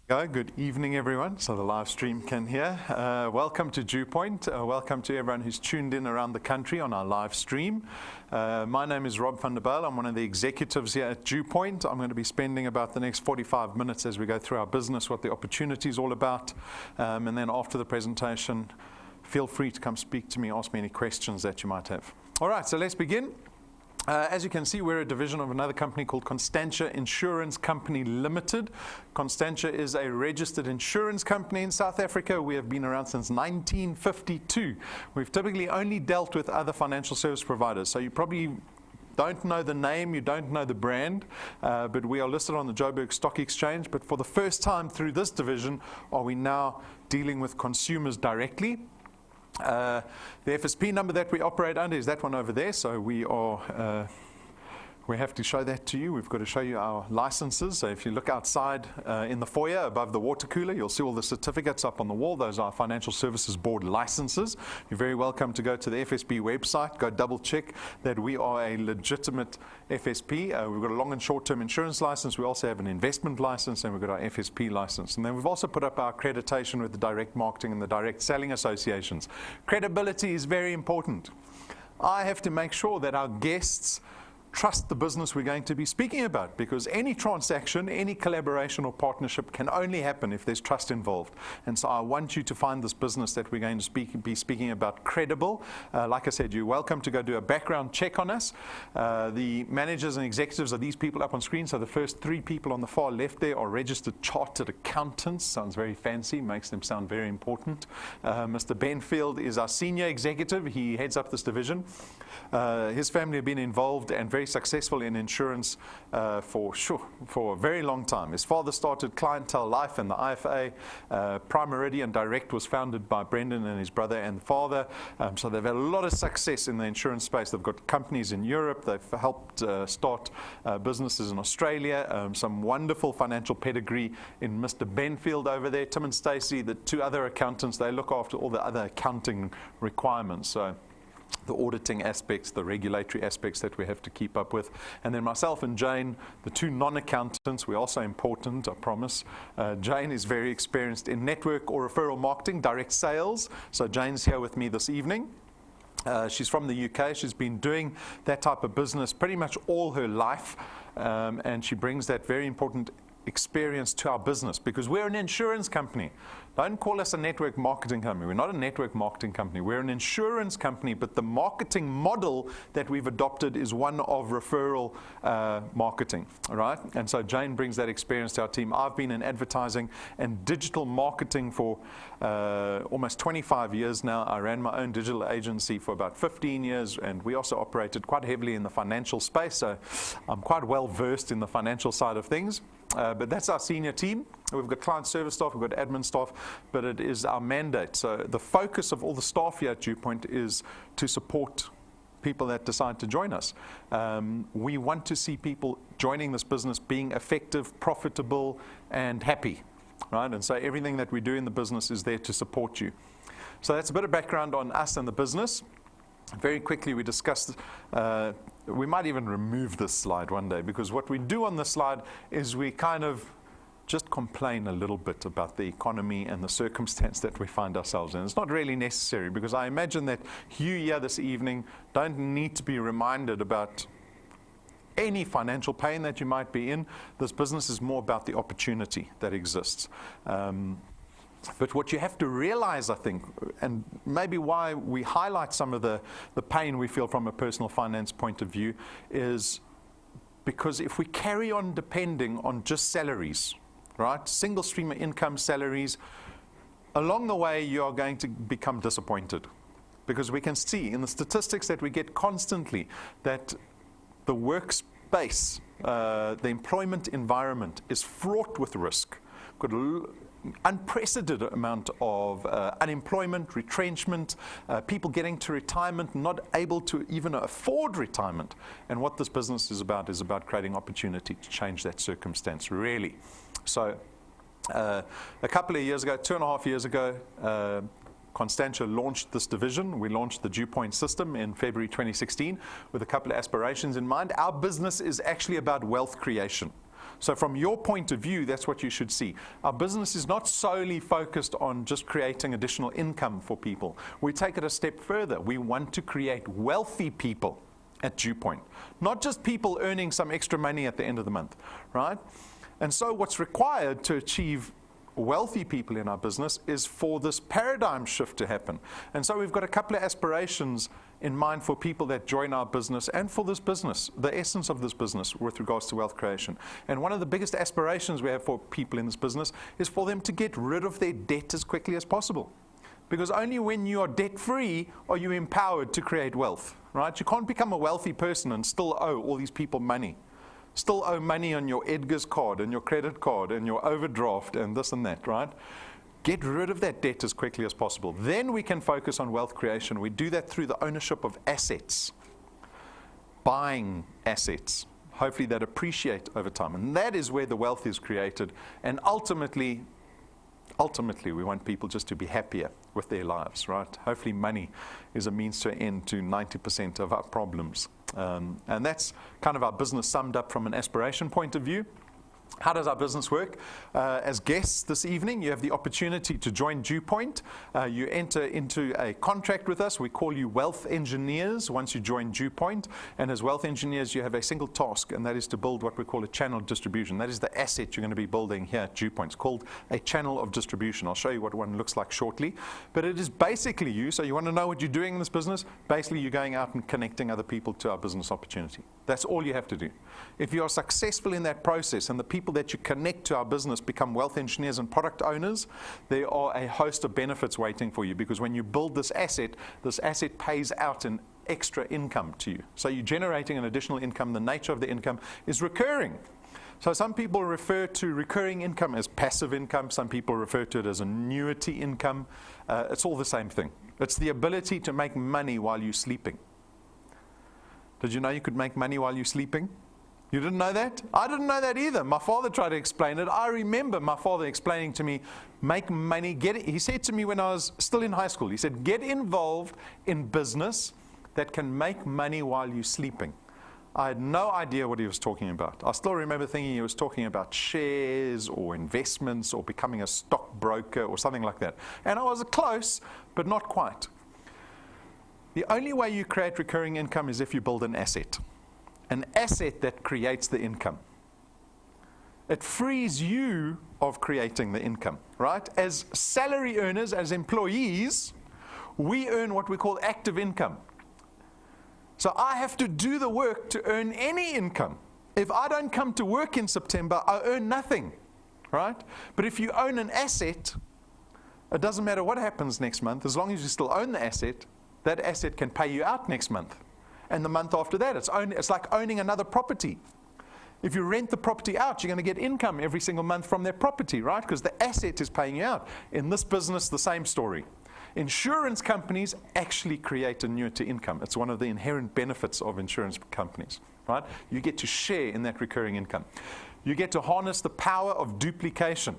Good evening, everyone. So the live stream can hear. Welcome to DuePoint. Welcome to everyone who's tuned in around the country on our live stream. My name is Rob van der Bijl. I'm one of the executives here at DuePoint. I'm going to be spending about the next 45 minutes as we go through our business, what the opportunity is all about. And then after the presentation, feel free to come speak to me, ask me any questions that you might have. All right, so let's begin. As you can see, we're a division of another company called Constantia Insurance Company Limited. Constantia is a registered insurance company in South Africa. We have been around since 1952. We've typically only dealt with other financial service providers. So you probably don't know the name, you don't know the brand, but we are listed on the Joburg Stock Exchange. But for the first time through this division, are we now dealing with consumers directly. The FSP number that we operate under is that one over there. So we have to show that to you. We've got to show you our licenses. So if you look outside in the foyer above the water cooler, you'll see all the certificates up on the wall. Those are Financial Services Board licenses. You're very welcome to go to the FSB website, go double check that we are a legitimate FSP. We've got a long and short-term insurance license. We also have an investment license, and we've got our FSP license. And then we've also put up our accreditation with the direct marketing and the direct selling associations. Credibility is very important. I have to make sure that our guests trust the business we're going to be speaking about, because any transaction, any collaboration or partnership can only happen if there's trust involved. And so I want you to find this business that we're going to be speaking about credible. Like I said, you're welcome to go do a background check on us. The managers and executives are these people up on screen. So the first three people on the far left there are registered chartered accountants. Sounds very fancy, makes them sound very important. Mr. Benfield is our senior executive. He heads up this division. His family have been involved and very successful in insurance for a very long time. His father started Clientele Life and the IFA. Prime Meridian Direct was founded by Brendan and his brother and father. So they've had a lot of success in the insurance space. They've got companies in Europe. They've helped start businesses in Australia. Some wonderful financial pedigree in Mr. Benfield over there. Tim and Stacey, the two other accountants, they look after all the other accounting requirements. So the auditing aspects, the regulatory aspects that we have to keep up with. And then myself and Jane, the two non-accountants, we're also important, I promise. Jane is very experienced in network or referral marketing, direct sales. So Jane's here with me this evening. She's from the UK. She's been doing that type of business pretty much all her life. And she brings that very important experience to our business, because we're an insurance company. Don't call us a network marketing company. We're not a network marketing company. We're an insurance company, but the marketing model that we've adopted is one of referral marketing, all right? And so Jane brings that experience to our team. I've been in advertising and digital marketing for almost 25 years now. I ran my own digital agency for about 15 years, and we also operated quite heavily in the financial space, so I'm quite well versed in the financial side of things. But that's our senior team. We've got client service staff, we've got admin staff, but it is our mandate. So the focus of all the staff here at DuePoint is to support people that decide to join us. We want to see people joining this business being effective, profitable, and happy, right? And so everything that we do in the business is there to support you. So that's a bit of background on us and the business. Very quickly, we discussed, we might even remove this slide one day, because what we do on this slide is we kind of just complain a little bit about the economy and the circumstance that we find ourselves in. It's not really necessary, because I imagine that you here this evening don't need to be reminded about any financial pain that you might be in. This business is more about the opportunity that exists. But what you have to realize, I think, and maybe why we highlight some of the pain we feel from a personal finance point of view, is because if we carry on depending on just salaries, right, single stream of income salaries, along the way you are going to become disappointed. Because we can see in the statistics that we get constantly that the workspace, the employment environment is fraught with risk. We've got unprecedented amount of unemployment, retrenchment, people getting to retirement, not able to even afford retirement. And what this business is about creating opportunity to change that circumstance, really. So a couple of years ago, 2.5 years ago, Constantia launched this division. We launched the DuePoint system in February 2016 with a couple of aspirations in mind. Our business is actually about wealth creation. So from your point of view, that's what you should see. Our business is not solely focused on just creating additional income for people. We take it a step further. We want to create wealthy people at DuePoint, not just people earning some extra money at the end of the month, right? And so what's required to achieve wealthy people in our business is for this paradigm shift to happen. And so we've got a couple of aspirations in mind for people that join our business and for this business, the essence of this business with regards to wealth creation. And one of the biggest aspirations we have for people in this business is for them to get rid of their debt as quickly as possible. Because only when you are debt-free are you empowered to create wealth, right? You can't become a wealthy person and still owe all these people money. Still owe money on your Edgar's card and your credit card and your overdraft and this and that, right? Get rid of that debt as quickly as possible. Then we can focus on wealth creation. We do that through the ownership of assets, buying assets, hopefully that appreciate over time. And that is where the wealth is created. And ultimately, we want people just to be happier with their lives, right? Hopefully money is a means to an end to 90% of our problems. And that's kind of our business summed up from an aspiration point of view. How does our business work? As guests this evening, you have the opportunity to join DuePoint. You enter into a contract with us. We call you wealth engineers once you join DuePoint. And as wealth engineers, you have a single task, and that is to build what we call a channel of distribution. That is the asset you're going to be building here at DuePoint. It's called a channel of distribution. I'll show you what one looks like shortly. But it is basically you. So you want to know what you're doing in this business? Basically, you're going out and connecting other people to our business opportunity. That's all you have to do. If you are successful in that process and the people that you connect to our business become wealth engineers and product owners, there are a host of benefits waiting for you, because when you build this asset pays out an extra income to you. So you're generating an additional income. The nature of the income is recurring. So some people refer to recurring income as passive income. Some people refer to it as annuity income. It's all the same thing. It's the ability to make money while you're sleeping. Did you know you could make money while you're sleeping? You didn't know that? I didn't know that either. My father tried to explain it. I remember my father explaining to me, make money, get it. He said to me when I was still in high school, he said, get involved in business that can make money while you're sleeping. I had no idea what he was talking about. I still remember thinking he was talking about shares or investments or becoming a stockbroker or something like that. And I was close, but not quite. The only way you create recurring income is if you build an asset that creates the income. It frees you of creating the income, right? As salary earners, as employees, we earn what we call active income. So I have to do the work to earn any income. If I don't come to work in September, I earn nothing, right? But if you own an asset, it doesn't matter what happens next month, as long as you still own the asset, that asset can pay you out next month. And the month after that, it's like owning another property. If you rent the property out, you're going to get income every single month from that property, right? Because the asset is paying you out. In this business, the same story. Insurance companies actually create annuity income. It's one of the inherent benefits of insurance companies, right? You get to share in that recurring income. You get to harness the power of duplication.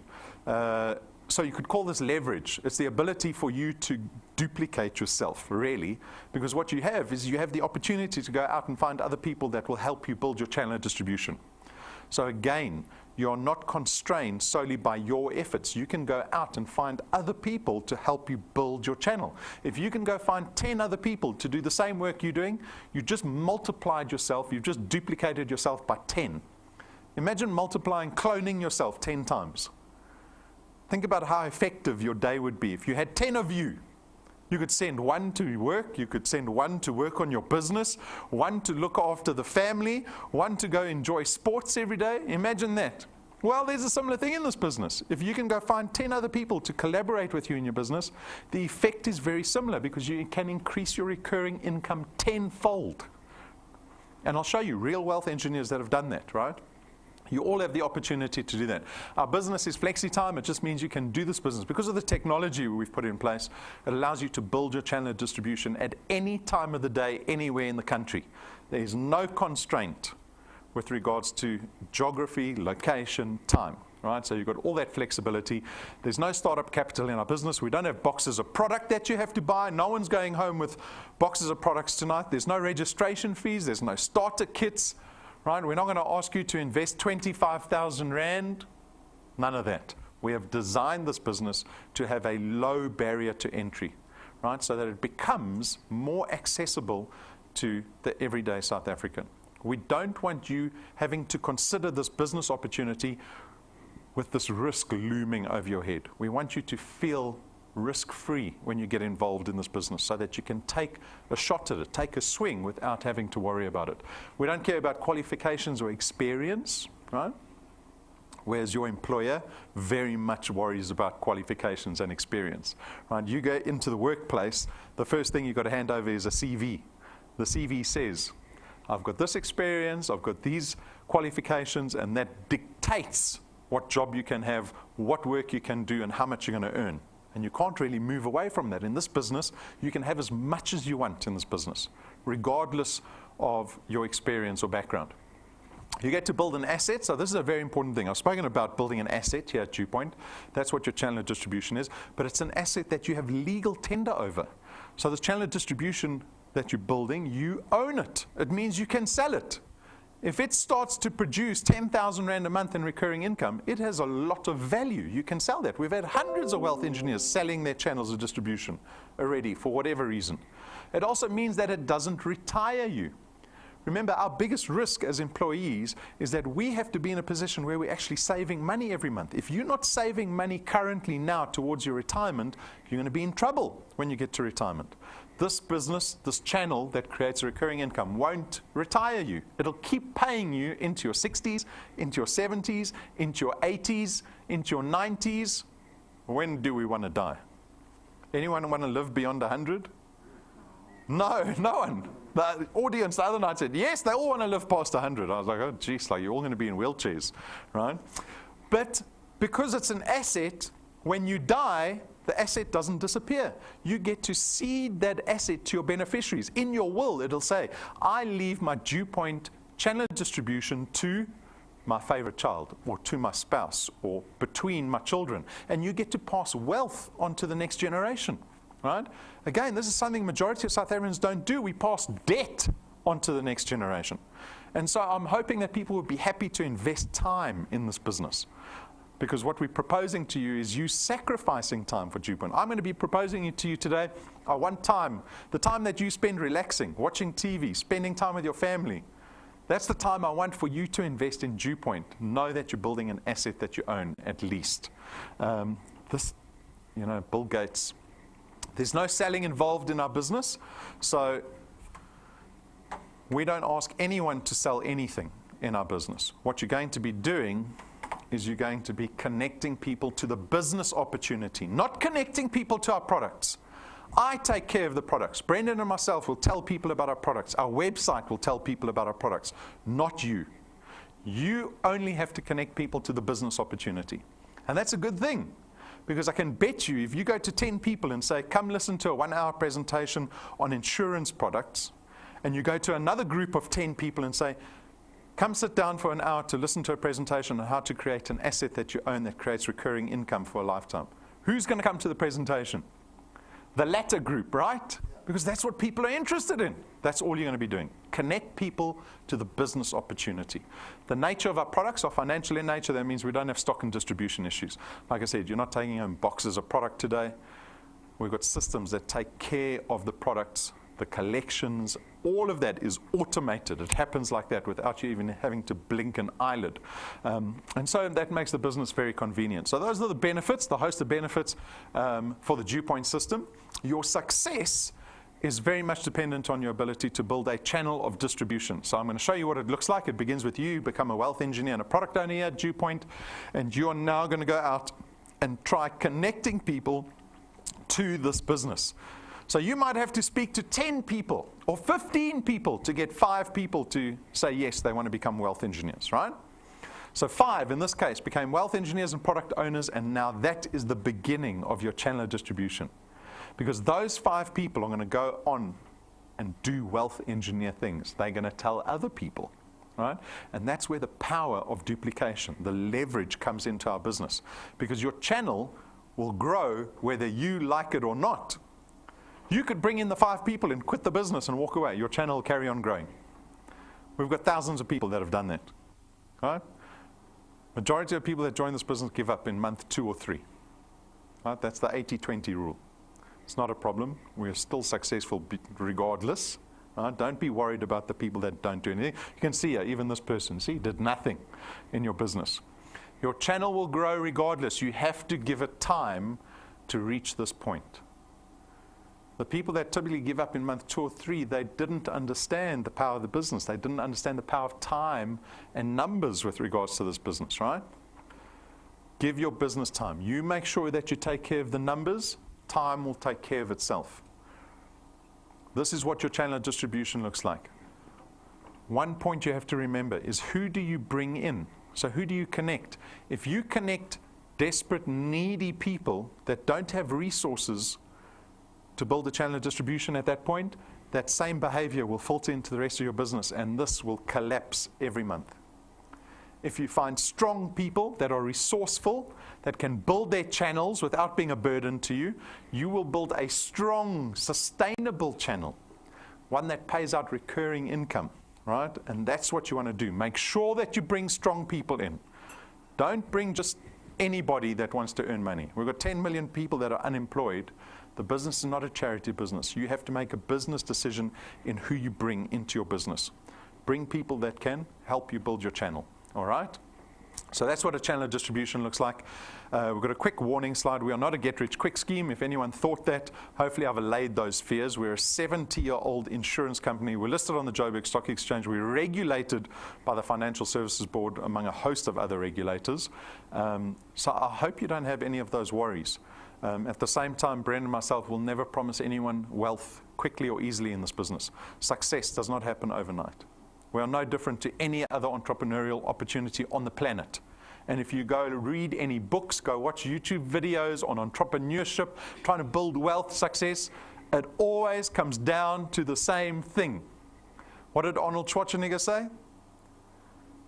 So you could call this leverage. It's the ability for you to duplicate yourself, really, because what you have is you have the opportunity to go out and find other people that will help you build your channel of distribution. So again, you're not constrained solely by your efforts. You can go out and find other people to help you build your channel. If you can go find 10 other people to do the same work you're doing, you just multiplied yourself, you've just duplicated yourself by 10. Imagine multiplying, cloning yourself 10 times. Think about how effective your day would be. If you had 10 of you, you could send one to work, you could send one to work on your business, one to look after the family, one to go enjoy sports every day. Imagine that. Well, there's a similar thing in this business. If you can go find 10 other people to collaborate with you in your business, the effect is very similar, because you can increase your recurring income tenfold. And I'll show you real wealth engineers that have done that, right? You all have the opportunity to do that. Our business is flexi-time. It just means you can do this business. Because of the technology we've put in place, it allows you to build your channel of distribution at any time of the day, anywhere in the country. There is no constraint with regards to geography, location, time. Right? So you've got all that flexibility. There's no startup capital in our business. We don't have boxes of product that you have to buy. No one's going home with boxes of products tonight. There's no registration fees. There's no starter kits. right? We're not going to ask you to invest 25,000 Rand. None of that. We have designed this business to have a low barrier to entry, right? So that it becomes more accessible to the everyday South African. We don't want you having to consider this business opportunity with this risk looming over your head. We want you to feel risk-free when you get involved in this business so that you can take a shot at it, take a swing without having to worry about it. We don't care about qualifications or experience, right? Whereas your employer very much worries about qualifications and experience, right? You go into the workplace, the first thing you've got to hand over is a CV. The CV says, I've got this experience, I've got these qualifications, and that dictates what job you can have, what work you can do, and how much you're going to earn. And you can't really move away from that. In this business, you can have as much as you want in this business, regardless of your experience or background. You get to build an asset. So this is a very important thing. I've spoken about building an asset here at DuePoint. That's what your channel of distribution is. But it's an asset that you have legal tender over. So this channel of distribution that you're building, you own it. It means you can sell it. If it starts to produce 10,000 Rand a month in recurring income, it has a lot of value. You can sell that. We've had hundreds of wealth engineers selling their channels of distribution already for whatever reason. It also means that it doesn't retire you. Remember, our biggest risk as employees is that we have to be in a position where we're actually saving money every month. If you're not saving money currently now towards your retirement, you're going to be in trouble when you get to retirement. This business, this channel that creates a recurring income won't retire you. It'll keep paying you into your 60s, into your 70s, into your 80s, into your 90s. When do we want to die? Anyone want to live beyond 100? No, no one. The audience the other night said, yes, they all want to live past 100. I was like, oh, geez, like you're all going to be in wheelchairs, right? But because it's an asset, when you die, the asset doesn't disappear. You get to cede that asset to your beneficiaries. In your will, it'll say, I leave my DuePoint channel distribution to my favorite child, or to my spouse, or between my children. And you get to pass wealth on to the next generation, right? Again, this is something majority of South Africans don't do. We pass debt on to the next generation. And so I'm hoping that people would be happy to invest time in this business. Because what we're proposing to you is you sacrificing time for DuePoint. I'm going to be proposing it to you today. I want time, the time that you spend relaxing, watching TV, spending time with your family. That's the time I want for you to invest in DuePoint. Know that you're building an asset that you own, at least. Bill Gates. There's no selling involved in our business, so we don't ask anyone to sell anything in our business. What you're going to be doing is you're going to be connecting people to the business opportunity, not connecting people to our products. I take care of the products. Brendan and myself will tell people about our products. Our website will tell people about our products, not you. You only have to connect people to the business opportunity. And that's a good thing, because I can bet you if you go to 10 people and say, come listen to a 1-hour presentation on insurance products, and you go to another group of 10 people and say, come sit down for an hour to listen to a presentation on how to create an asset that you own that creates recurring income for a lifetime. Who's going to come to the presentation? The latter group, right? Because that's what people are interested in. That's all you're going to be doing. Connect people to the business opportunity. The nature of our products are financial in nature. That means we don't have stock and distribution issues. Like I said, you're not taking home boxes of product today. We've got systems that take care of the products, the collections. All of that is automated. It happens like that without you even having to blink an eyelid. And so that makes the business very convenient. So those are the benefits, the host of benefits for the DuePoint system. Your success is very much dependent on your ability to build a channel of distribution. So I'm going to show you what it looks like. It begins with you become a wealth engineer and a product owner here at DuePoint, and you are now going to go out and try connecting people to this business. So you might have to speak to 10 people or 15 people to get 5 people to say yes, they want to become wealth engineers, right? So 5 in this case became wealth engineers and product owners, and now that is the beginning of your channel of distribution. Because those 5 people are going to go on and do wealth engineer things. They're going to tell other people, right? And that's where the power of duplication, the leverage comes into our business. Because your channel will grow whether you like it or not. You could bring in the 5 people and quit the business and walk away. Your channel will carry on growing. We've got thousands of people that have done that. Right? Majority of people that join this business give up in month 2 or 3. Right? That's the 80-20 rule. It's not a problem. We're still successful regardless. Right? Don't be worried about the people that don't do anything. You can see here, even this person, see, did nothing in your business. Your channel will grow regardless. You have to give it time to reach this point. The people that typically give up in month 2 or 3, they didn't understand the power of the business. They didn't understand the power of time and numbers with regards to this business, right? Give your business time. You make sure that you take care of the numbers. Time will take care of itself. This is what your channel of distribution looks like. One point you have to remember is, who do you bring in? So who do you connect? If you connect desperate, needy people that don't have resources to build a channel of distribution at that point, that same behavior will filter into the rest of your business, and this will collapse every month. If you find strong people that are resourceful, that can build their channels without being a burden to you, you will build a strong, sustainable channel, one that pays out recurring income, right? And that's what you want to do. Make sure that you bring strong people in. Don't bring just anybody that wants to earn money. We've got 10 million people that are unemployed. The business is not a charity business. You have to make a business decision in who you bring into your business. Bring people that can help you build your channel. All right? So that's what a channel of distribution looks like. We've got a quick warning slide. We are not a get-rich-quick scheme. If anyone thought that, hopefully I've allayed those fears. We're a 70-year-old insurance company. We're listed on the Joburg Stock Exchange. We're regulated by the Financial Services Board, among a host of other regulators. So I hope you don't have any of those worries. At the same time, Brandon and myself will never promise anyone wealth quickly or easily in this business. Success does not happen overnight. We are no different to any other entrepreneurial opportunity on the planet. And if you go read any books, go watch YouTube videos on entrepreneurship, trying to build wealth, success, it always comes down to the same thing. What did Arnold Schwarzenegger say?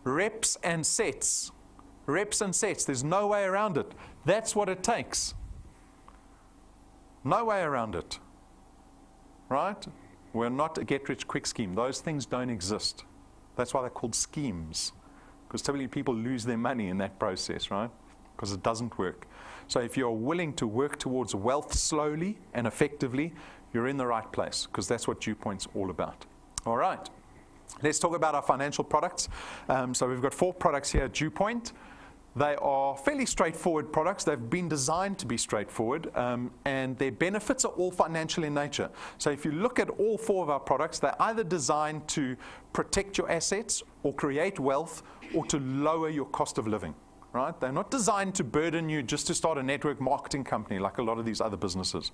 Reps and sets. Reps and sets. There's no way around it. That's what it takes. No way around it. Right? We're not a get-rich-quick scheme. Those things don't exist. That's why they're called schemes. Because typically people lose their money in that process, right? Because it doesn't work. So if you're willing to work towards wealth slowly and effectively, you're in the right place, because that's what DuePoint's all about. All right. Let's talk about our financial products. So we've got 4 products here at DuePoint. They are fairly straightforward products. They've been designed to be straightforward, and their benefits are all financial in nature. So if you look at all 4 of our products, they're either designed to protect your assets or create wealth or to lower your cost of living. Right? They're not designed to burden you just to start a network marketing company like a lot of these other businesses.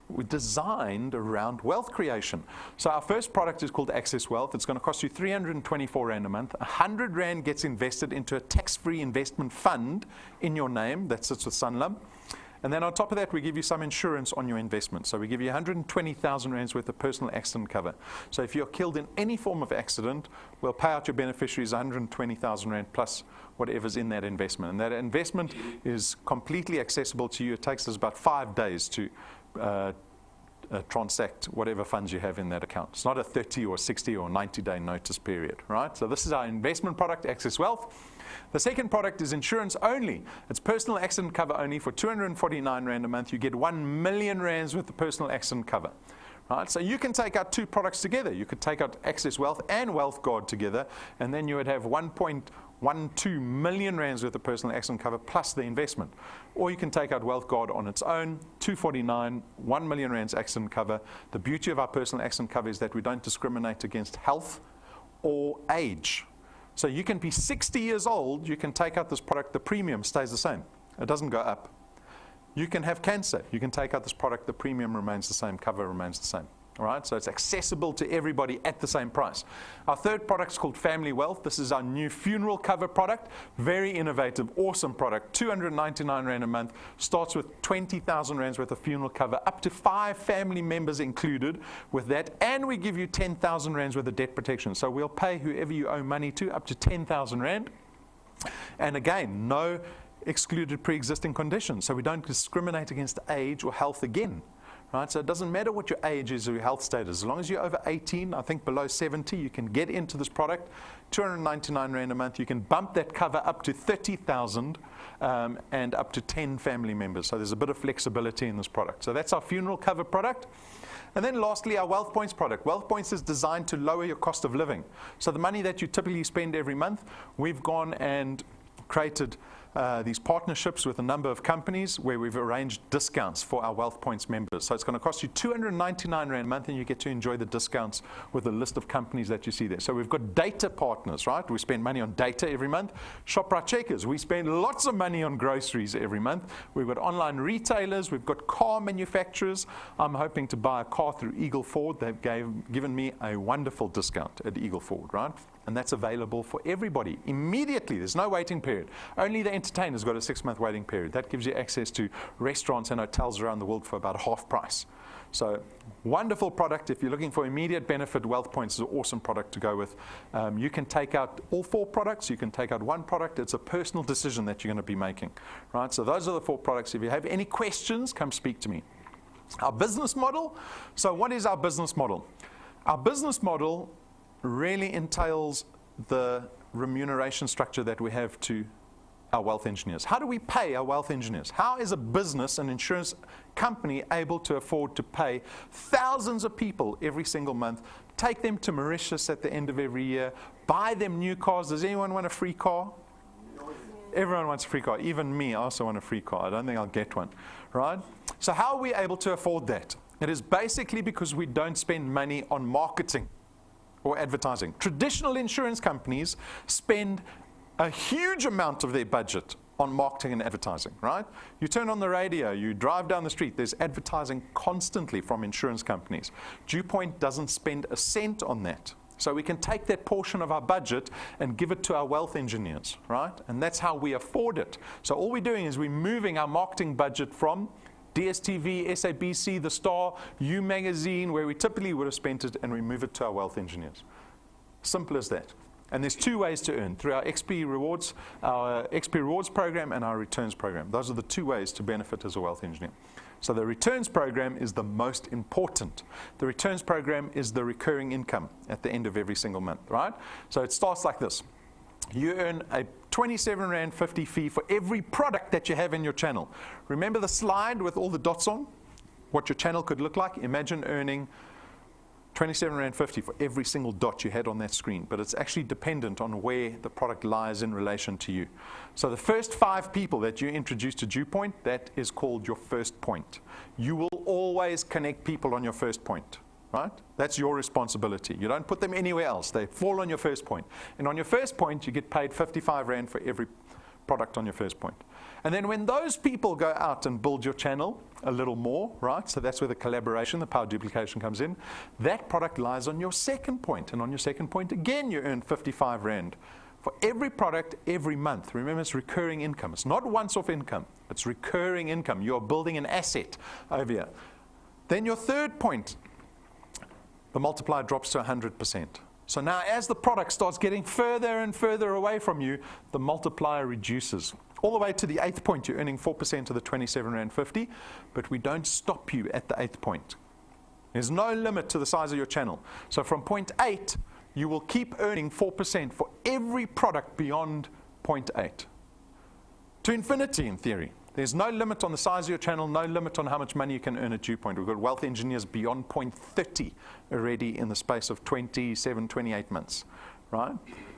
We're designed around wealth creation. So our first product is called Access Wealth. It's going to cost you 324 Rand a month. 100 Rand gets invested into a tax-free investment fund in your name that sits with Sanlam. And then on top of that, we give you some insurance on your investment. So we give you 120,000 Rands worth of personal accident cover. So if you're killed in any form of accident, we'll pay out your beneficiaries 120,000 Rand plus whatever's in that investment. And that investment is completely accessible to you. It takes us about 5 days to transact whatever funds you have in that account. It's not a 30 or 60 or 90-day notice period, right? So this is our investment product, Access Wealth. The second product is insurance only. It's personal accident cover only for 249 Rand a month. You get 1 million Rands worth of personal accident cover. Right? So you can take out 2 products together. You could take out Access Wealth and Wealth Guard together, and then you would have 1.12 million Rands worth of personal accident cover plus the investment. Or you can take out Wealth Guard on its own, 249, 1 million Rands accident cover. The beauty of our personal accident cover is that we don't discriminate against health or age. So you can be 60 years old, you can take out this product, the premium stays the same. It doesn't go up. You can have cancer, you can take out this product, the premium remains the same, cover remains the same. All right, so it's accessible to everybody at the same price. Our third product is called Family Wealth. This is our new funeral cover product. Very innovative, awesome product. 299 Rand a month. Starts with 20,000 Rands worth of funeral cover, up to 5 family members included with that. And we give you 10,000 Rands worth of debt protection. So we'll pay whoever you owe money to up to 10,000 Rand. And again, no excluded pre-existing conditions. So we don't discriminate against age or health again. right? So it doesn't matter what your age is or your health status. As long as you're over 18, I think below 70, you can get into this product. 299 Rand a month. You can bump that cover up to 30,000 and up to 10 family members. So there's a bit of flexibility in this product. So that's our funeral cover product. And then lastly, our Wealth Points product. Wealth Points is designed to lower your cost of living. So the money that you typically spend every month, we've gone and created these partnerships with a number of companies where we've arranged discounts for our Wealth Points members. So it's going to cost you 299 Rand a month, and you get to enjoy the discounts with a list of companies that you see there. So we've got data partners, right? We spend money on data every month. ShopRite Checkers, we spend lots of money on groceries every month. We've got online retailers. We've got car manufacturers. I'm hoping to buy a car through Eagle Ford. They've given me a wonderful discount at Eagle Ford, right? And that's available for everybody immediately. There's no waiting period. Only the entertainer's got a 6-month waiting period. That gives you access to restaurants and hotels around the world for about half price. So wonderful product. If you're looking for immediate benefit, Wealth Points is an awesome product to go with. You can take out all 4 products. You can take out 1 product. It's a personal decision that you're going to be making, right? So those are the 4 products. If you have any questions, come speak to me. Our business model. So what is our business model? Our business model really entails the remuneration structure that we have to our wealth engineers. How do we pay our wealth engineers? How is a business, an insurance company, able to afford to pay thousands of people every single month, take them to Mauritius at the end of every year, buy them new cars? Does anyone want a free car? Everyone wants a free car. Even me, I also want a free car. I don't think I'll get one, right? So how are we able to afford that? It is basically because we don't spend money on marketing or advertising. Traditional insurance companies spend a huge amount of their budget on marketing and advertising, right? You turn on the radio, you drive down the street, there's advertising constantly from insurance companies. DuePoint doesn't spend a cent on that. So we can take that portion of our budget and give it to our wealth engineers, right? And that's how we afford it. So all we're doing is we're moving our marketing budget from DSTV, SABC, The Star, You Magazine, where we typically would have spent it, and we move it to our wealth engineers. Simple as that. And there's 2 ways to earn, through our XP Rewards, program and our returns program. Those are the 2 ways to benefit as a wealth engineer. So the returns program is the most important. The returns program is the recurring income at the end of every single month, right? So it starts like this. You earn a 27 Rand 50 fee for every product that you have in your channel. Remember the slide with all the dots on? What your channel could look like? Imagine earning 27 Rand 50 for every single dot you had on that screen, but it's actually dependent on where the product lies in relation to you. So the first 5 people that you introduce to DuePoint, that is called your first point. You will always connect people on your first point, right? That's your responsibility. You don't put them anywhere else. They fall on your first point. And on your first point, you get paid 55 Rand for every product on your first point. And then when those people go out and build your channel a little more, right? So that's where the collaboration, the power duplication comes in. That product lies on your second point. And on your second point, again, you earn 55 Rand for every product every month. Remember, it's recurring income. It's not once-off income. It's recurring income. You're building an asset over here. Then your third point, the multiplier drops to 100%. So now as the product starts getting further and further away from you, the multiplier reduces. All the way to the 8th point, you're earning 4% of the 27 Rand 50, but we don't stop you at the 8th point. There's no limit to the size of your channel. So from point 8, you will keep earning 4% for every product beyond point 8. To infinity, in theory. There's no limit on the size of your channel, no limit on how much money you can earn at DuePoint. We've got wealth engineers beyond point 30 already in the space of 27, 28 months, right?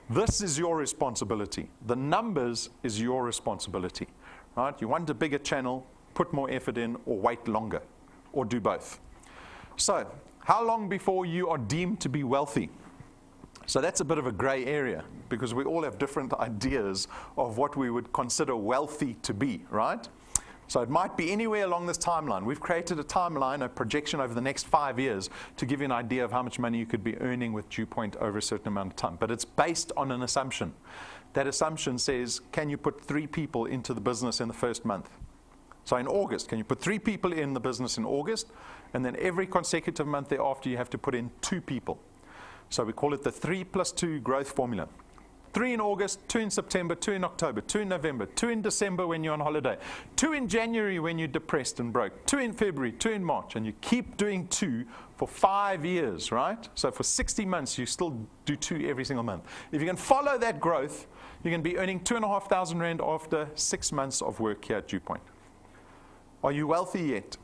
This is your responsibility. The numbers is your responsibility, right? You want a bigger channel, put more effort in, or wait longer, or do both. So, how long before you are deemed to be wealthy? So that's a bit of a gray area, because we all have different ideas of what we would consider wealthy to be, right? So it might be anywhere along this timeline. We've created a timeline, a projection over the next 5 years to give you an idea of how much money you could be earning with DuePoint over a certain amount of time. But it's based on an assumption. That assumption says, can you put 3 people into the business in the first month? So in August, can you put 3 people in the business in August? And then every consecutive month thereafter, you have to put in 2 people. So we call it the 3+2 growth formula. 3 in August, 2 in September, 2 in October, 2 in November, 2 in December when you're on holiday, 2 in January when you're depressed and broke, 2 in February, 2 in March, and you keep doing 2 for 5 years, right? So for 60 months, you still do 2 every single month. If you can follow that growth, you can be earning 2,500 Rand after 6 months of work here at DuePoint. Are you wealthy yet?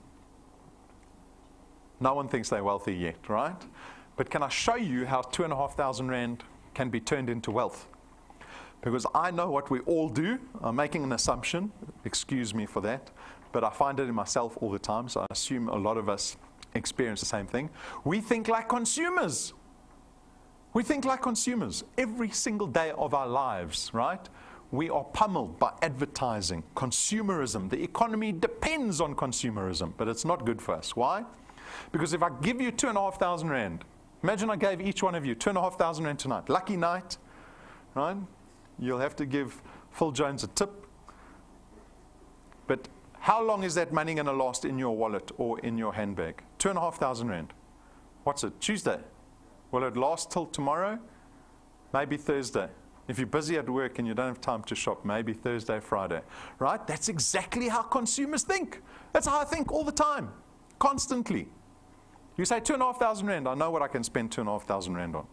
No one thinks they're wealthy yet, right? But can I show you how 2,500 Rand can be turned into wealth? Because I know what we all do. I'm making an assumption, excuse me for that, but I find it in myself all the time, so I assume a lot of us experience the same thing. We think like consumers. We think like consumers every single day of our lives, right? We are pummeled by advertising, consumerism. The economy depends on consumerism, but it's not good for us. Why? Because if I give you 2,500 Rand, imagine I gave each one of you 2,500 Rand tonight. Lucky night, right? You'll have to give Phil Jones a tip. But how long is that money going to last in your wallet or in your handbag? 2,500 Rand. What's it? Tuesday. Will it last till tomorrow? Maybe Thursday. If you're busy at work and you don't have time to shop, maybe Thursday, Friday. Right? That's exactly how consumers think. That's how I think all the time. Constantly. You say 2,500 Rand, I know what I can spend 2,500 Rand on.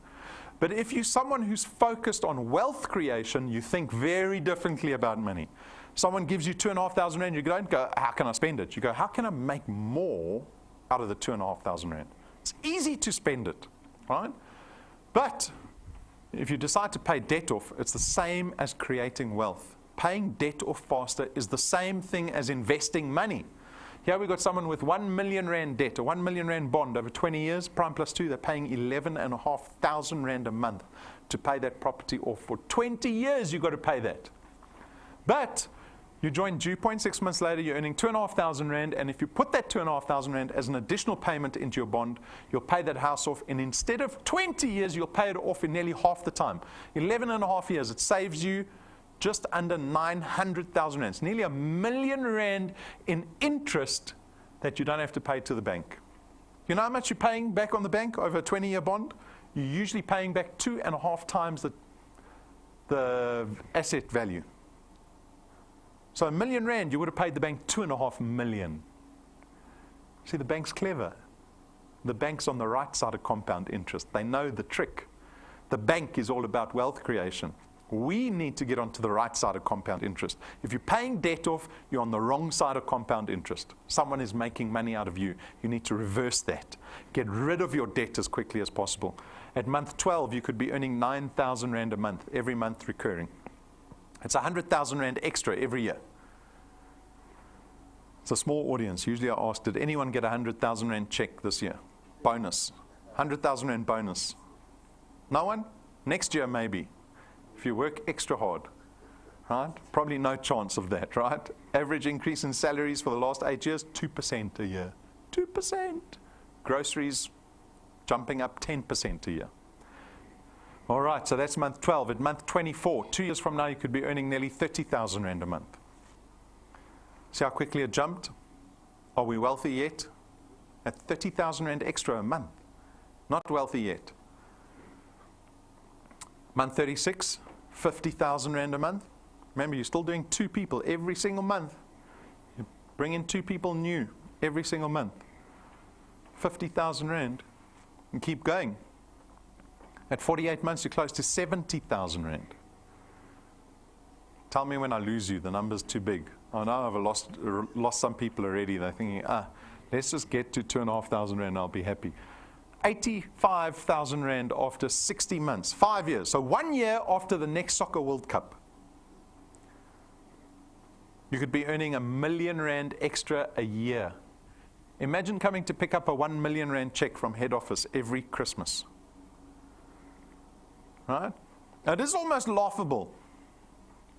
But if you're someone who's focused on wealth creation, you think very differently about money. Someone gives you 2,500 Rand, you don't go, how can I spend it? You go, how can I make more out of the 2,500 Rand? It's easy to spend it, right? But if you decide to pay debt off, it's the same as creating wealth. Paying debt off faster is the same thing as investing money. Here we've got someone with 1 million Rand debt, a 1 million Rand bond over 20 years, prime plus 2, they're paying 11,500 Rand a month to pay that property off. For 20 years you've got to pay that. But you join DuePoint 6 months later, you're earning 2,500 Rand, and if you put that 2,500 Rand as an additional payment into your bond, you'll pay that house off, and instead of 20 years, you'll pay it off in nearly half the time. 11 and a half years, it saves you just under 900,000 Rand. It's nearly 1 million Rand in interest that you don't have to pay to the bank. You know how much you're paying back on the bank over a 20-year bond? You're usually paying back 2.5 times the asset value. So 1 million Rand, you would have paid the bank 2.5 million. See, the bank's clever. The bank's on the right side of compound interest. They know the trick. The bank is all about wealth creation. We need to get onto the right side of compound interest. If you're paying debt off, you're on the wrong side of compound interest. Someone is making money out of you. You need to reverse that. Get rid of your debt as quickly as possible. At month 12, you could be earning 9,000 Rand a month, every month recurring. It's 100,000 Rand extra every year. It's a small audience. Usually I ask, did anyone get a 100,000 Rand check this year? Bonus. 100,000 Rand bonus. No one? Next year maybe. If you work extra hard, right? Probably no chance of that, right? Average increase in salaries for the last 8 years, 2% a year. 2%. Groceries jumping up 10% a year. All right, so that's month 12. At month 24, 2 years from now, you could be earning nearly 30,000 Rand a month. See how quickly it jumped? Are we wealthy yet? At 30,000 Rand extra a month. Not wealthy yet. Month 36, 50,000 Rand a month. Remember, you're still doing 2 people every single month. You bring in 2 people new every single month. 50,000 Rand. And keep going. At 48 months, you're close to 70,000 Rand. Tell me when I lose you, the number's too big. I know I've lost some people already. They're thinking, let's just get to 2,500 Rand, I'll be happy. 85,000 Rand after 60 months, 5 years. So 1 year after the next Soccer World Cup. You could be earning 1 million Rand extra a year. Imagine coming to pick up a 1 million Rand check from head office every Christmas. Right? Now, this is almost laughable.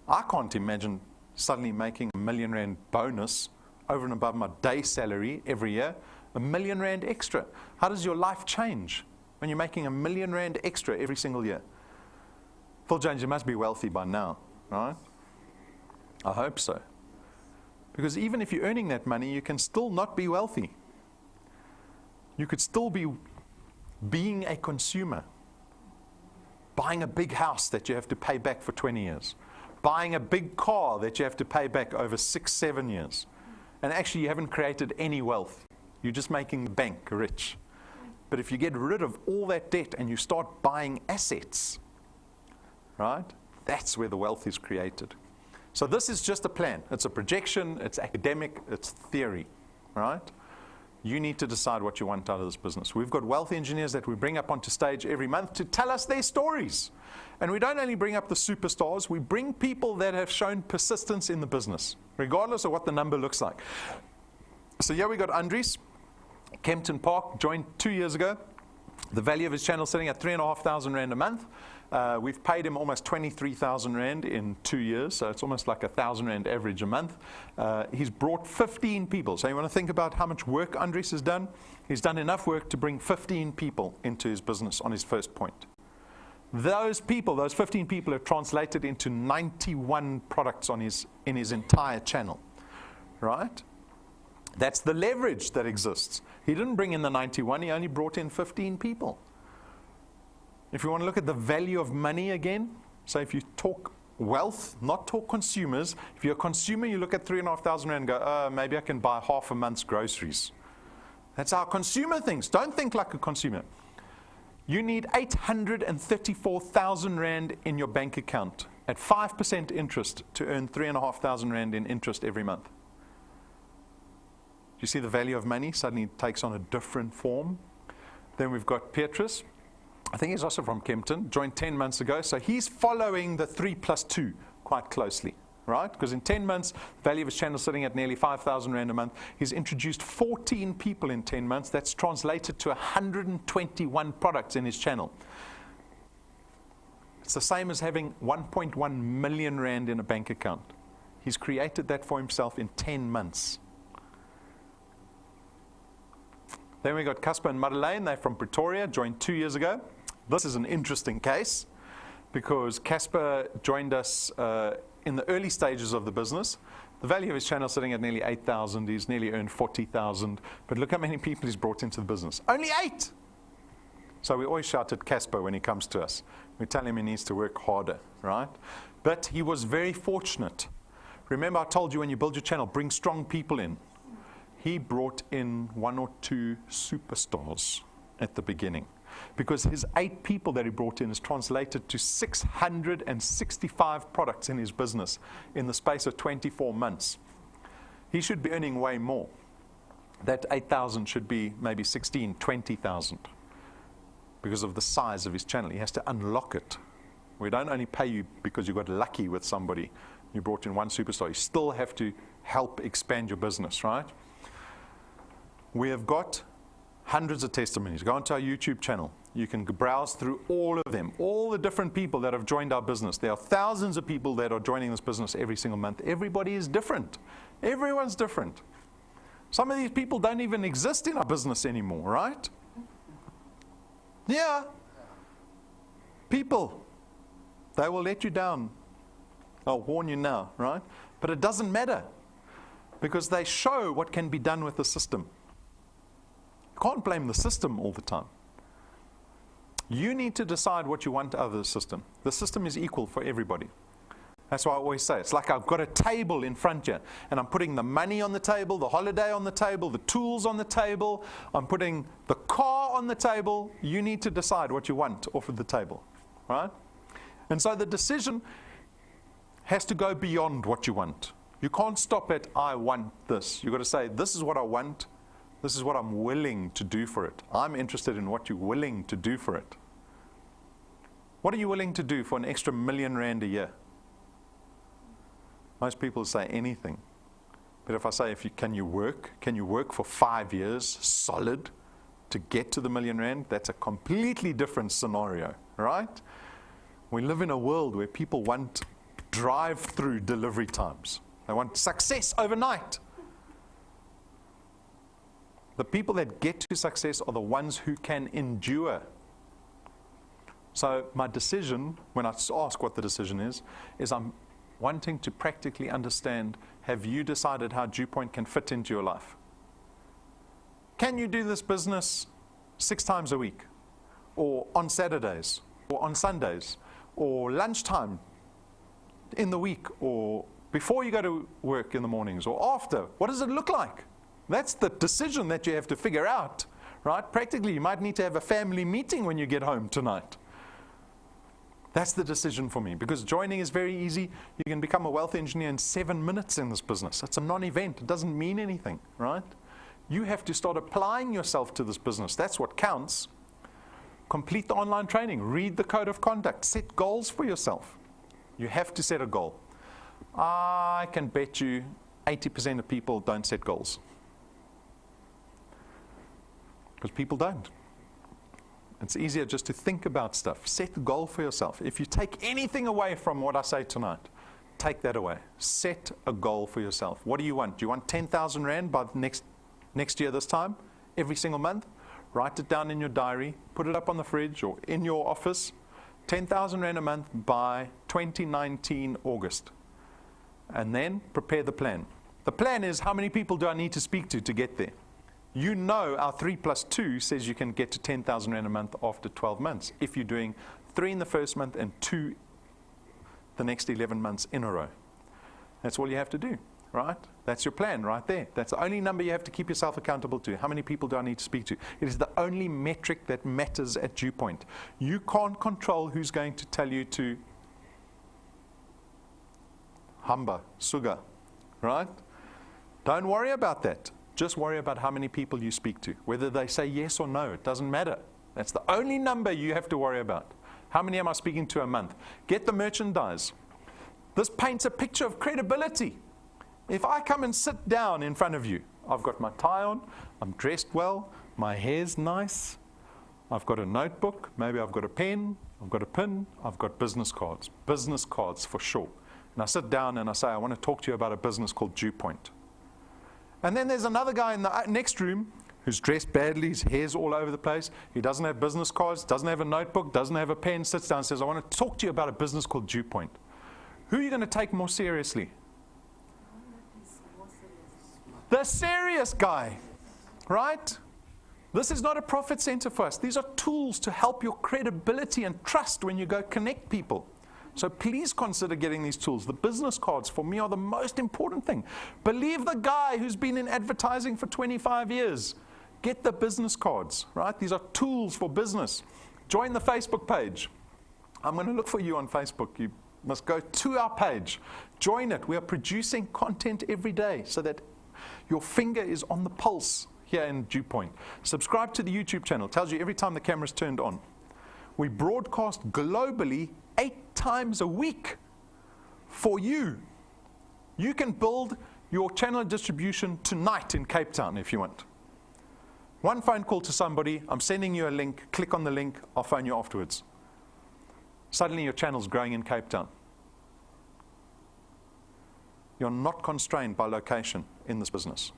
I can't imagine suddenly making 1 million Rand bonus over and above my day salary every year. 1 million Rand extra. How does your life change when you're making 1 million Rand extra every single year? Phil Jones, you must be wealthy by now, right? I hope so. Because even if you're earning that money, you can still not be wealthy. You could still be being a consumer. buying a big house that you have to pay back for 20 years, buying a big car that you have to pay back over 6-7 years. And actually you haven't created any wealth. You're just making the bank rich. But if you get rid of all that debt and you start buying assets, right, that's where the wealth is created. So this is just a plan. It's a projection, it's academic, it's theory, right? You need to decide what you want out of this business. We've got wealth engineers that we bring up onto stage every month to tell us their stories. And we don't only bring up the superstars, we bring people that have shown persistence in the business, regardless of what the number looks like. So here we got Andries, Kempton Park, joined 2 years ago. The value of his channel sitting at 3,500 Rand a month. We've paid him almost 23,000 Rand in 2 years, so it's almost like 1,000 Rand average a month. He's brought 15 people. So you want to think about how much work Andries has done? He's done enough work to bring 15 people into his business on his first point. Those people, those 15 people have translated into 91 products in his entire channel, right? That's the leverage that exists. He didn't bring in the 91, he only brought in 15 people. If you want to look at the value of money again, so if you talk wealth, not talk consumers, if you're a consumer, you look at 3,500 Rand and go, maybe I can buy half a month's groceries. That's how a consumer thinks. Don't think like a consumer. You need 834,000 Rand in your bank account at 5% interest to earn 3,500 Rand in interest every month. Do you see the value of money suddenly takes on a different form? Then we've got Petrus. I think he's also from Kempton, joined 10 months ago. So he's following the 3+2 quite closely, right? Because in 10 months, the value of his channel is sitting at nearly 5,000 Rand a month. He's introduced 14 people in 10 months. That's translated to 121 products in his channel. It's the same as having 1.1 million Rand in a bank account. He's created that for himself in 10 months. Then we got Casper and Madeleine. They're from Pretoria, joined 2 years ago. This is an interesting case because Casper joined us in the early stages of the business. The value of his channel is sitting at nearly 8,000. He's nearly earned 40,000. But look how many people he's brought into the business. Only 8! So we always shout at Casper when he comes to us. We tell him he needs to work harder, right? But he was very fortunate. Remember I told you when you build your channel, bring strong people in. He brought in 1 or 2 superstars at the beginning because his 8 people that he brought in is translated to 665 products in his business in the space of 24 months. He should be earning way more. That 8,000 should be maybe 16, 20,000 because of the size of his channel. He has to unlock it. We don't only pay you because you got lucky with somebody. You brought in 1 superstar. You still have to help expand your business, right? We have got hundreds of testimonies. Go onto our YouTube channel. You can browse through all of them, all the different people that have joined our business. There are thousands of people that are joining this business every single month. Everybody is different. Everyone's different. Some of these people don't even exist in our business anymore, right? Yeah. People, they will let you down. I'll warn you now, right? But it doesn't matter because they show what can be done with the system. You can't blame the system all the time. You need to decide what you want out of the system. The system is equal for everybody. That's why I always say, it's like I've got a table in front here, and I'm putting the money on the table, the holiday on the table, the tools on the table, I'm putting the car on the table. You need to decide what you want off of the table, right? And so the decision has to go beyond what you want. You can't stop at, I want this. You've got to say, this is what I want. This is what I'm willing to do for it. I'm interested in what you're willing to do for it. What are you willing to do for an extra R1 million a year? Most people say anything. But if I say, can you work for 5 years solid to get to the R1 million? That's a completely different scenario, right? We live in a world where people want drive-through delivery times. They want success overnight. The people that get to success are the ones who can endure. So my decision, when I ask what the decision is I'm wanting to practically understand, have you decided how DuePoint can fit into your life? Can you do this business 6 times a week? Or on Saturdays? or on Sundays, or lunchtime in the week, or before you go to work in the mornings, or after? What does it look like? That's the decision that you have to figure out, right? Practically, you might need to have a family meeting when you get home tonight. That's the decision for me, because joining is very easy. You can become a wealth engineer in 7 minutes in this business. It's a non-event. It doesn't mean anything, right? You have to start applying yourself to this business. That's what counts. Complete the online training. Read the code of conduct. Set goals for yourself. You have to set a goal. I can bet you 80% of people don't set goals. Because people don't. It's easier just to think about stuff. Set a goal for yourself. If you take anything away from what I say tonight, take that away. Set a goal for yourself. What do you want? Do you want 10,000 Rand by next year this time? Every single month? Write it down in your diary. Put it up on the fridge or in your office. 10,000 Rand a month by 2019 August. And then prepare the plan. The plan is, how many people do I need to speak to get there? You know our 3 plus 2 says you can get to 10,000 Rand a month after 12 months if you're doing 3 in the first month and 2 the next 11 months in a row. That's all you have to do, right? That's your plan right there. That's the only number you have to keep yourself accountable to. How many people do I need to speak to? It is the only metric that matters at DuePoint. You can't control who's going to tell you to hamba, suga, right? Don't worry about that. Just worry about how many people you speak to. Whether they say yes or no, it doesn't matter. That's the only number you have to worry about. How many am I speaking to a month? Get the merchandise. This paints a picture of credibility. If I come and sit down in front of you, I've got my tie on, I'm dressed well, my hair's nice, I've got a notebook, maybe I've got a pen, I've got a pin, I've got business cards for sure. And I sit down and I say, I want to talk to you about a business called DuePoint. And then there's another guy in the next room who's dressed badly, his hair's all over the place, he doesn't have business cards, doesn't have a notebook, doesn't have a pen, sits down and says, I want to talk to you about a business called DuePoint. Who are you going to take more seriously? The serious guy, right? This is not a profit center for us. These are tools to help your credibility and trust when you go connect people. So please consider getting these tools. The business cards for me are the most important thing. Believe the guy who's been in advertising for 25 years. Get the business cards, right? These are tools for business. Join the Facebook page. I'm going to look for you on Facebook. You must go to our page. Join it. We are producing content every day so that your finger is on the pulse here in DuePoint. Subscribe to the YouTube channel. It tells you every time the camera's turned on. We broadcast globally 8 times a week for you. You can build your channel of distribution tonight in Cape Town if you want. One phone call to somebody, I'm sending you a link, click on the link, I'll phone you afterwards. Suddenly your channel's growing in Cape Town. You're not constrained by location in this business.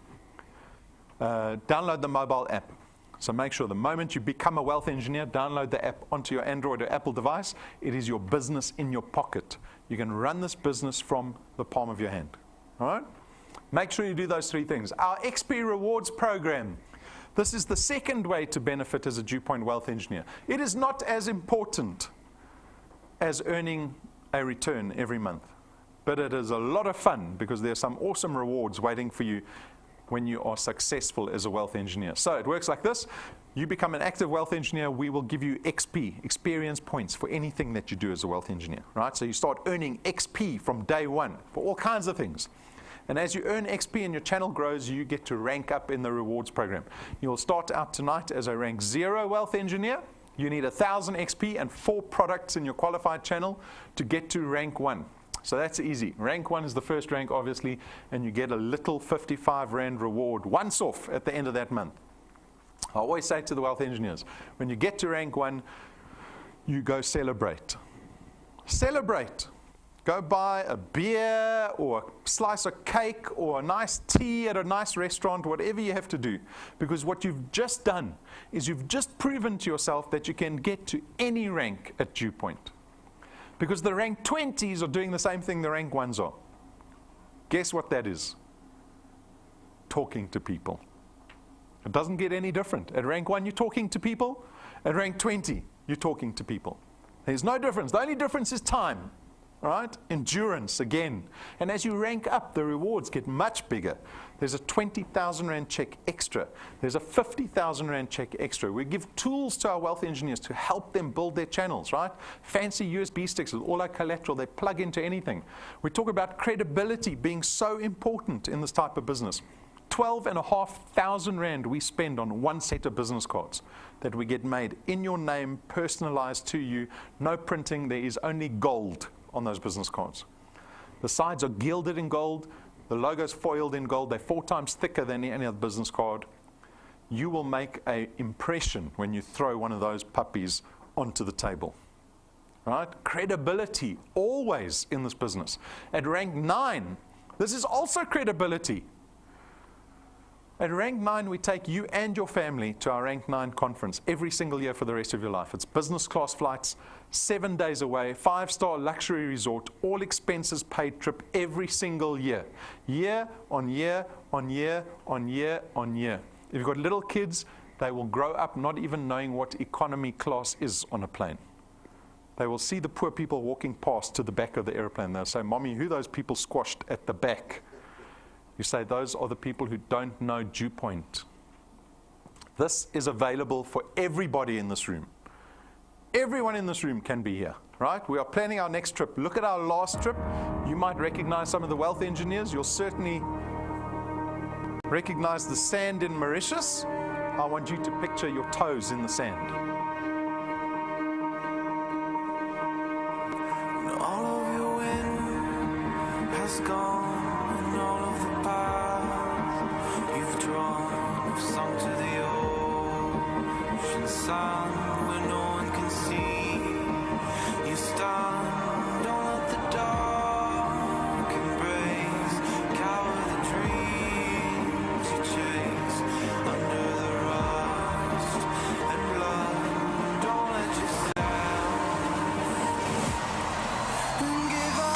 Download the mobile app. So make sure the moment you become a wealth engineer, download the app onto your Android or Apple device. It is your business in your pocket. You can run this business from the palm of your hand. All right? Make sure you do those 3 things. Our XP Rewards program. This is the second way to benefit as a DuePoint wealth engineer. It is not as important as earning a return every month, but it is a lot of fun because there are some awesome rewards waiting for you when you are successful as a wealth engineer. So it works like this. You become an active wealth engineer, we will give you XP, experience points, for anything that you do as a wealth engineer, right? So you start earning XP from day one for all kinds of things. And as you earn XP and your channel grows, you get to rank up in the rewards program. You'll start out tonight as a rank 0 wealth engineer. You need 1,000 XP and 4 products in your qualified channel to get to rank 1. So that's easy. Rank 1 is the first rank, obviously, and you get a little 55 Rand reward once off at the end of that month. I always say to the wealth engineers, when you get to rank 1, you go celebrate. Celebrate. Go buy a beer or a slice of cake or a nice tea at a nice restaurant, whatever you have to do. Because what you've just done is you've just proven to yourself that you can get to any rank at DuePoint. Because the rank 20s are doing the same thing the rank 1s are. Guess what that is? Talking to people. It doesn't get any different. At rank 1, you're talking to people. At rank 20, you're talking to people. There's no difference. The only difference is time, right? Endurance, again. And as you rank up, the rewards get much bigger. There's a 20,000 Rand check extra. There's a 50,000 Rand check extra. We give tools to our wealth engineers to help them build their channels, right? Fancy USB sticks with all our collateral. They plug into anything. We talk about credibility being so important in this type of business. 12,500 Rand we spend on one set of business cards that we get made in your name, personalized to you, no printing. There is only gold on those business cards. The sides are gilded in gold. The logo's foiled in gold. They're 4 times thicker than any other business card. You will make an impression when you throw one of those puppies onto the table. Right? Credibility, always in this business. At rank 9, this is also credibility. At rank 9, we take you and your family to our rank 9 conference every single year for the rest of your life. It's business class flights, 7 days away, 5-star luxury resort, all expenses paid trip every single year. Year on year on year on year on year. If you've got little kids, they will grow up not even knowing what economy class is on a plane. They will see the poor people walking past to the back of the airplane. They'll say, "Mommy, who are those people squashed at the back?" You say, "Those are the people who don't know DuePoint." This is available for everybody in this room. Everyone in this room can be here, right? We are planning our next trip. Look at our last trip. You might recognize some of the wealth engineers. You'll certainly recognize the sand in Mauritius. I want you to picture your toes in the sand. When all of your wind has gone, sunk to the ocean sun where no one can see. You stand, don't let the dark embrace, cower the dreams you chase under the rust and blood. Don't let yourself give up.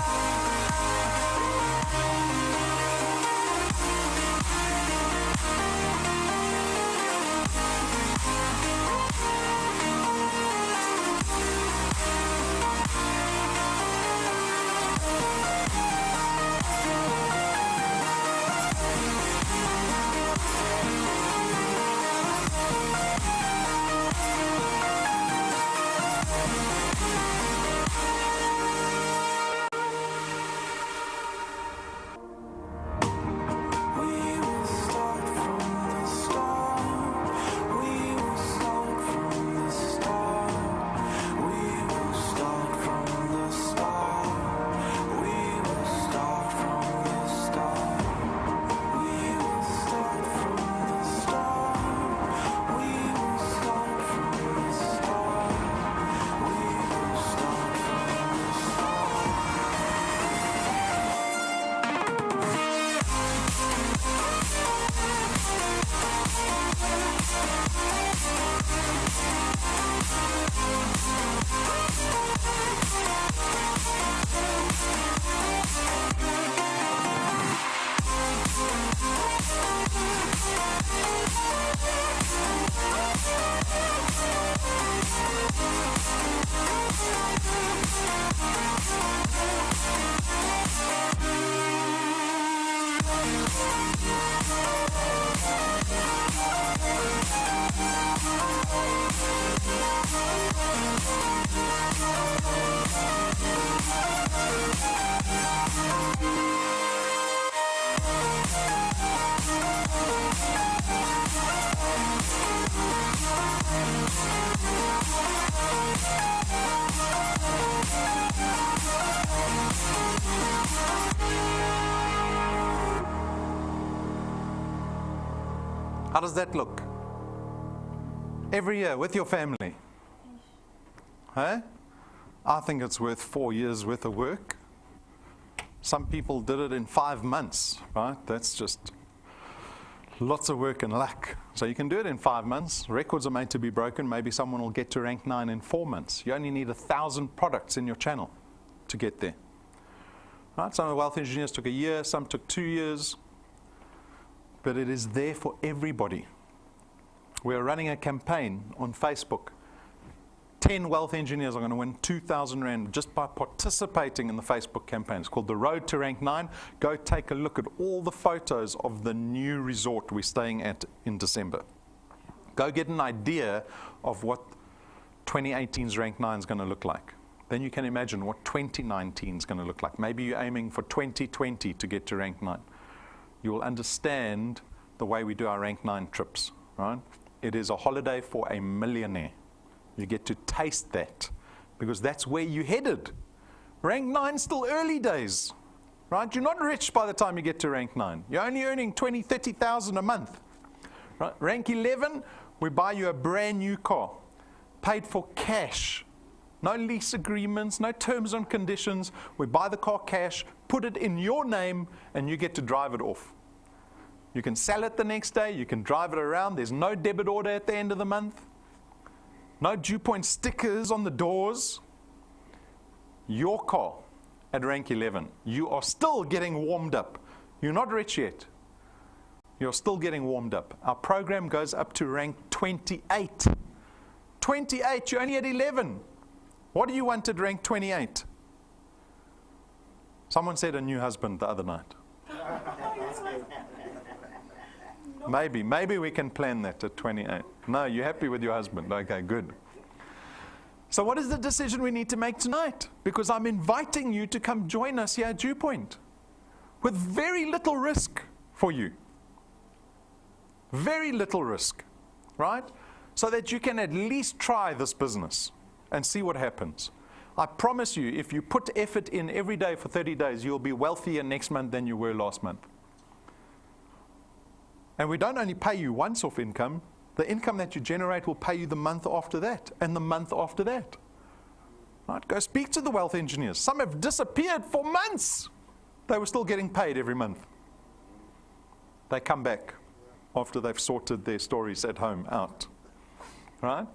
How does that look? Every year with your family. Hey? I think it's worth 4 years worth of work. Some people did it in 5 months, right? That's just lots of work and luck. So you can do it in 5 months. Records are made to be broken. Maybe someone will get to rank 9 in 4 months. You only need 1,000 products in your channel to get there. Right? Some of the wealth engineers took a year, some took 2 years. But it is there for everybody. We're running a campaign on Facebook. 10 wealth engineers are going to win 2,000 Rand just by participating in the Facebook campaign. It's called The Road to Rank 9. Go take a look at all the photos of the new resort we're staying at in December. Go get an idea of what 2018's Rank 9 is going to look like. Then you can imagine what 2019 is going to look like. Maybe you're aiming for 2020 to get to Rank 9. You will understand the way we do our Rank 9 trips, right? It is a holiday for a millionaire. You get to taste that because that's where you're headed. Rank 9 still early days, right? You're not rich by the time you get to rank 9. You're only earning 20, 30,000 a month. Right? Rank 11, we buy you a brand new car, paid for cash. No lease agreements, no terms and conditions. We buy the car cash, put it in your name, and you get to drive it off. You can sell it the next day. You can drive it around. There's no debit order at the end of the month. No DuePoint stickers on the doors. Your car at rank 11. You are still getting warmed up. You're not rich yet. You're still getting warmed up. Our program goes up to rank 28. 28, you're only at 11. What do you want at rank 28? Someone said a new husband the other night. Maybe we can plan that at 28. No, you're happy with your husband. Okay, good. So what is the decision we need to make tonight? Because I'm inviting you to come join us here at DuePoint with very little risk for you. Very little risk, right? So that you can at least try this business and see what happens. I promise you, if you put effort in every day for 30 days, you'll be wealthier next month than you were last month. And we don't only pay you once off income, the income that you generate will pay you the month after that and the month after that. Right? Go speak to the wealth engineers. Some have disappeared for months. They were still getting paid every month. They come back after they've sorted their stories at home out. Right?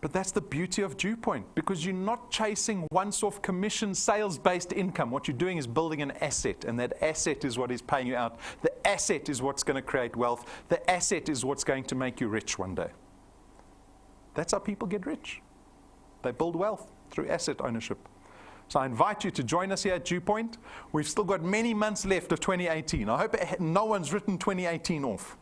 But that's the beauty of DuePoint, because you're not chasing once-off commission sales-based income. What you're doing is building an asset, and that asset is what is paying you out. The asset is what's going to create wealth. The asset is what's going to make you rich one day. That's how people get rich. They build wealth through asset ownership. So I invite you to join us here at DuePoint. We've still got many months left of 2018. I hope no one's written 2018 off.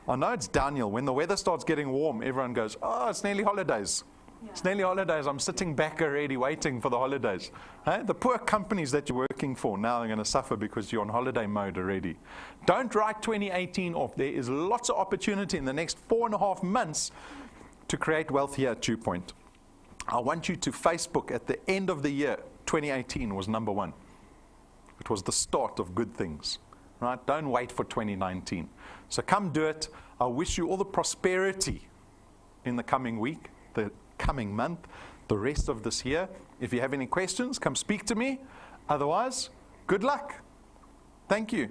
I know it's downhill. When the weather starts getting warm, everyone goes, oh, it's nearly holidays. Yeah. It's nearly holidays. I'm sitting back already waiting for the holidays. Hey? The poor companies that you're working for now are going to suffer because you're on holiday mode already. Don't write 2018 off. There is lots of opportunity in the next 4.5 months to create wealth here at DuePoint. I want you to Facebook at the end of the year. 2018 was number 1. It was the start of good things. Right? Don't wait for 2019. So come do it. I wish you all the prosperity in the coming week, the coming month, the rest of this year. If you have any questions, come speak to me. Otherwise, good luck. Thank you.